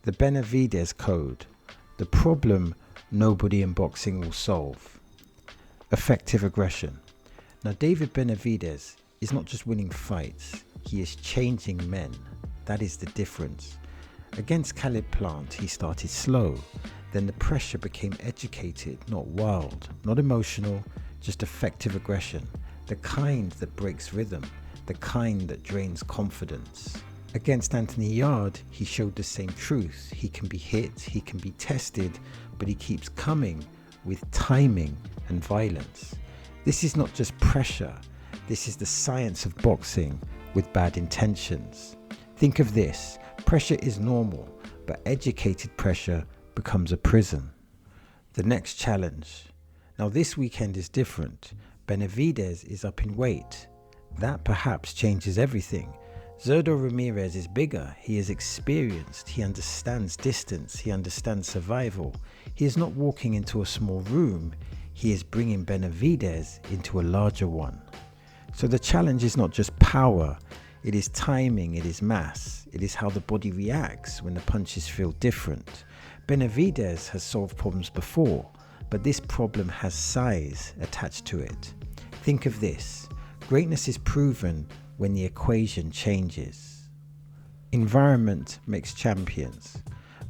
The Benavidez Code, the problem nobody in boxing will solve. Effective aggression. Now, David Benavidez is not just winning fights, he is changing men. That is the difference. Against Caleb Plant, he started slow. Then the pressure became educated, not wild, not emotional, just effective aggression. The kind that breaks rhythm, the kind that drains confidence. Against Anthony Yarde, he showed the same truth. He can be hit, he can be tested, but he keeps coming with timing and violence. This is not just pressure. This is the science of boxing with bad intentions. Think of this. Pressure is normal, but educated pressure becomes a prison. The next challenge. Now this weekend is different. Benavidez is up in weight. That perhaps changes everything. Zurdo Ramirez is bigger, he is experienced, he understands distance, he understands survival. He is not walking into a small room, he is bringing Benavidez into a larger one. So the challenge is not just power, it is timing, it is mass, it is how the body reacts when the punches feel different. Benavidez has solved problems before, but this problem has size attached to it. Think of this, greatness is proven when the equation changes. Environment makes champions.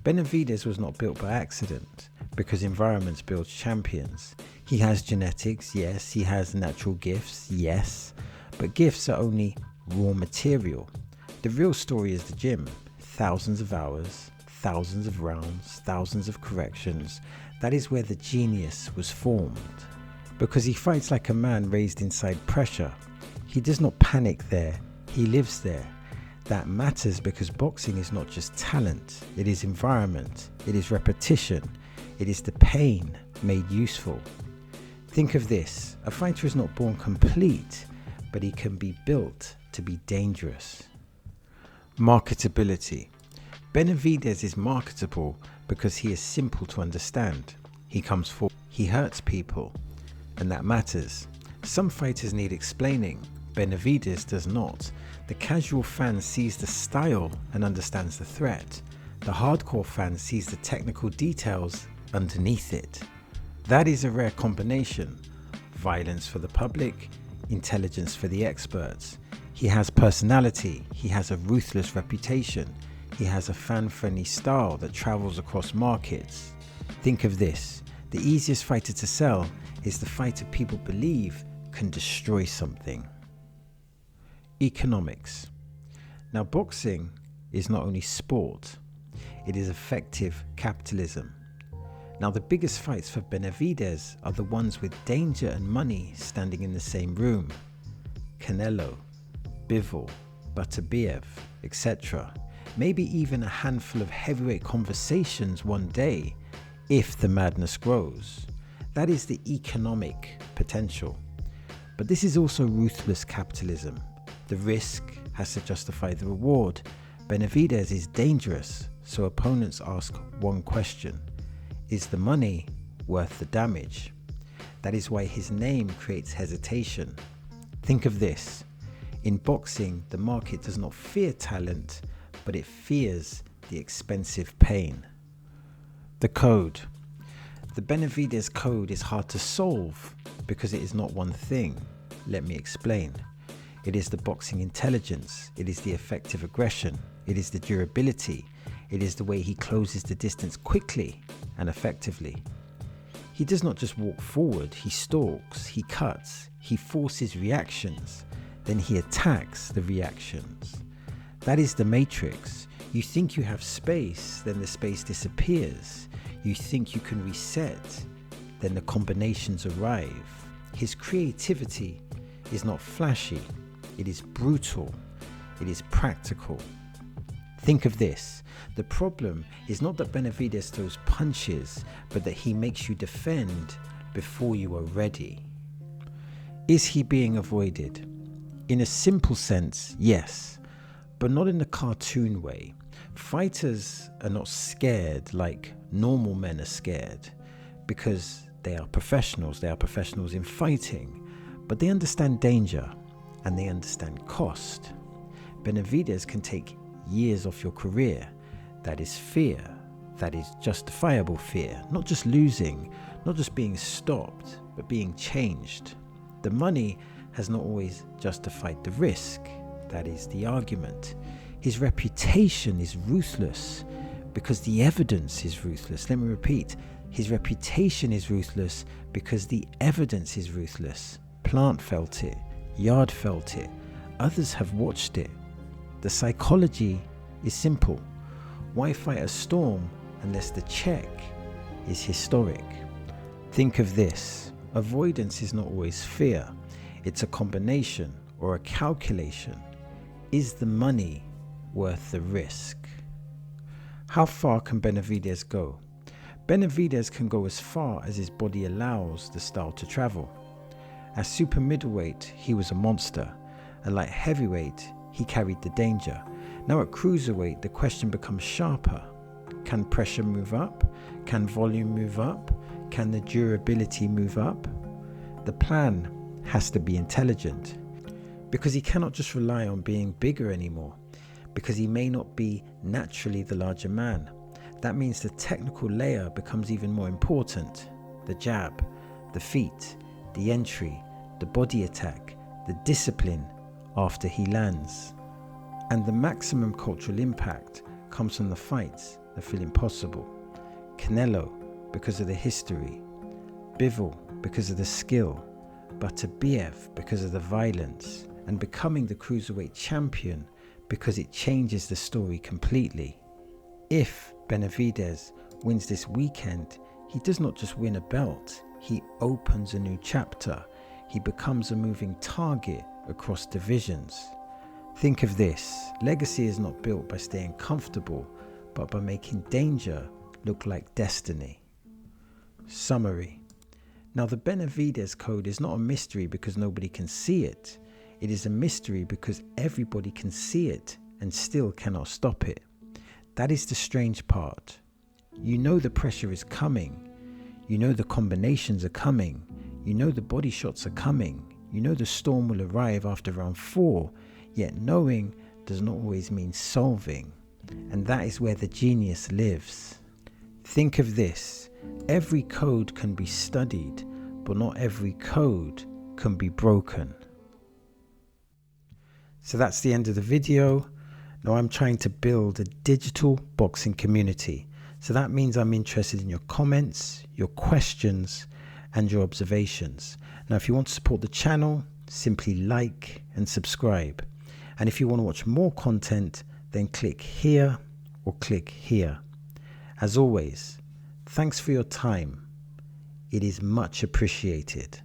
Benavidez was not built by accident, because Enviroments builds champions. He has genetics, yes, he has natural gifts, yes, but gifts are only raw material. The real story is the gym. Thousands of hours, thousands of rounds, thousands of corrections. That is where the genius was formed. Because he fights like a man raised inside pressure. He does not panic there, he lives there. That matters because boxing is not just talent, it is environment, it is repetition, it is the pain made useful. Think of this, a fighter is not born complete, but he can be built to be dangerous. Marketability. Benavidez is marketable because he is simple to understand. He comes forward, he hurts people, and that matters. Some fighters need explaining. Benavidez does not. The casual fan sees the style and understands the threat. The hardcore fan sees the technical details underneath it. That is a rare combination. Violence for the public, intelligence for the experts. He has personality, he has a ruthless reputation, he has a fan-friendly style that travels across markets. Think of this, the easiest fighter to sell is the fighter people believe can destroy something. Economics. Now boxing is not only sport, it is effective capitalism. Now the biggest fights for Benavidez are the ones with danger and money standing in the same room. Canelo, Bivol, Butterbiev, etc. Maybe even a handful of heavyweight conversations one day, if the madness grows. That is the economic potential. But this is also ruthless capitalism. The risk has to justify the reward. Benavidez is dangerous, so opponents ask one question. Is the money worth the damage? That is why his name creates hesitation. Think of this. In boxing, the market does not fear talent, but it fears the expensive pain. The code. The Benavidez code is hard to solve because it is not one thing. Let me explain. It is the boxing intelligence, it is the effective aggression, it is the durability, it is the way he closes the distance quickly and effectively. He does not just walk forward, he stalks, he cuts, he forces reactions, then he attacks the reactions. That is the matrix. You think you have space, then the space disappears. You think you can reset, then the combinations arrive. His creativity is not flashy, it is brutal, it is practical. Think of this, the problem is not that Benavidez throws punches, but that he makes you defend before you are ready. Is he being avoided? In a simple sense, yes, but not in a cartoon way. Fighters are not scared like normal men are scared because they are professionals in fighting, but they understand danger and they understand cost. Benavidez can take years off your career. That is fear. That is justifiable fear. Not just losing, not just being stopped, but being changed. The money has not always justified the risk. That is the argument. His reputation is ruthless because the evidence is ruthless. Let me repeat. His reputation is ruthless because the evidence is ruthless. Plant felt it. Yard felt it. Others have watched it. The psychology is simple. Why fight a storm unless the check is historic? Think of this. Avoidance is not always fear. It's a combination or a calculation. Is the money worth the risk? How far can Benavidez go? Benavidez can go as far as his body allows the style to travel. At super middleweight, he was a monster. At light heavyweight, he carried the danger. Now at cruiserweight, the question becomes sharper. Can pressure move up? Can volume move up? Can the durability move up? The plan has to be intelligent, because he cannot just rely on being bigger anymore, because he may not be naturally the larger man. That means the technical layer becomes even more important. The jab, the feet, the entry, the body attack, the discipline after he lands. And the maximum cultural impact comes from the fights that feel impossible. Canelo, because of the history. Bivol, because of the skill. Beterbiev, because of the violence. And becoming the cruiserweight champion because it changes the story completely. If Benavidez wins this weekend, he does not just win a belt, he opens a new chapter. He becomes a moving target across divisions. Think of this. Legacy is not built by staying comfortable, but by making danger look like destiny. Summary. Now, the Benavidez code is not a mystery because nobody can see it. It is a mystery because everybody can see it and still cannot stop it. That is the strange part. You know the pressure is coming. You know the combinations are coming. You know the body shots are coming. You know the storm will arrive after round 4. Yet knowing does not always mean solving. And that is where the genius lives. Think of this. Every code can be studied, but not every code can be broken. So that's the end of the video. Now I'm trying to build a digital boxing community. So that means I'm interested in your comments, your questions, and your observations. Now, if you want to support the channel, simply like and subscribe. And if you want to watch more content, then click here or click here. As always, thanks for your time. It is much appreciated.